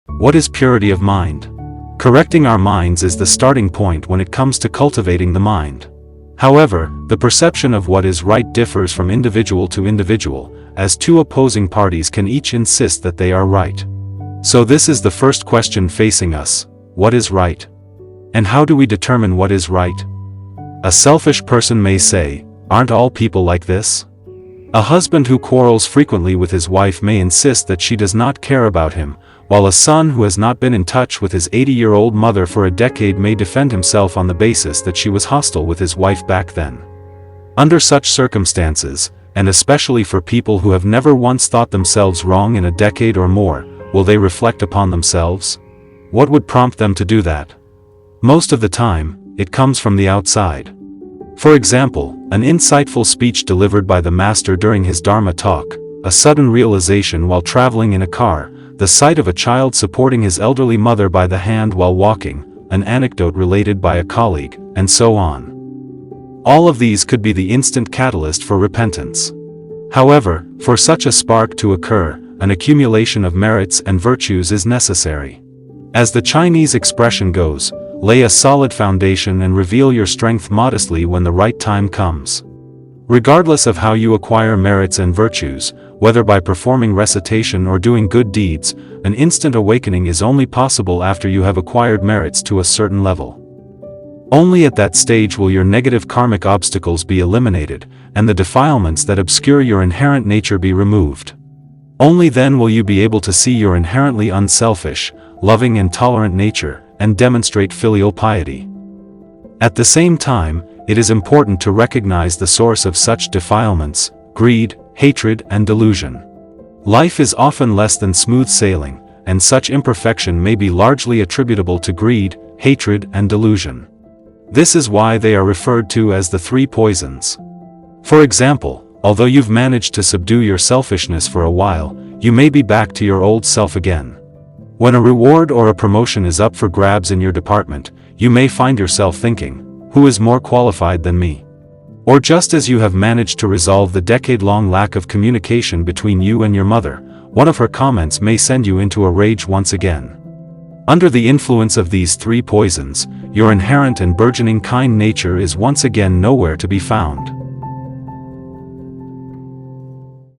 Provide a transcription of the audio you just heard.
What is purity of mind? Correcting our minds is the starting point when it comes to cultivating the mind. However, the perception of what is right differs from individual to individual, as two opposing parties can each insist that they are right. So this is the first question facing us: what is right? And how do we determine what is right? A selfish person may say, aren't all people like this? A husband who quarrels frequently with his wife may insist that she does not care about him, while a son who has not been in touch with his 80-year-old mother for a decade may defend himself on the basis that she was hostile with his wife back then. Under such circumstances, and especially for people who have never once thought themselves wrong in a decade or more, will they reflect upon themselves? What would prompt them to do that? Most of the time, it comes from the outside. For example, an insightful speech delivered by the master during his Dharma talk, a sudden realization while traveling in a car, the sight of a child supporting his elderly mother by the hand while walking, an anecdote related by a colleague, and so on. All of these could be the instant catalyst for repentance. However, for such a spark to occur, an accumulation of merits and virtues is necessary. As the Chinese expression goes, lay a solid foundation and reveal your strength modestly when the right time comes. Regardless of how you acquire merits and virtues, whether by performing recitation or doing good deeds, an instant awakening is only possible after you have acquired merits to a certain level. Only at that stage will your negative karmic obstacles be eliminated, and the defilements that obscure your inherent nature be removed. Only then will you be able to see your inherently unselfish, loving and tolerant nature, and demonstrate filial piety. At the same time, it is important to recognize the source of such defilements: greed, hatred, and delusion. Life is often less than smooth sailing, and such imperfection may be largely attributable to greed, hatred, and delusion. This is why they are referred to as the three poisons. For example, although you've managed to subdue your selfishness for a while, you may be back to your old self again. When a reward or a promotion is up for grabs in your department, you may find yourself thinking, who is more qualified than me? Or just as you have managed to resolve the decade-long lack of communication between you and your mother, one of her comments may send you into a rage once again. Under the influence of these three poisons, your inherent and burgeoning kind nature is once again nowhere to be found.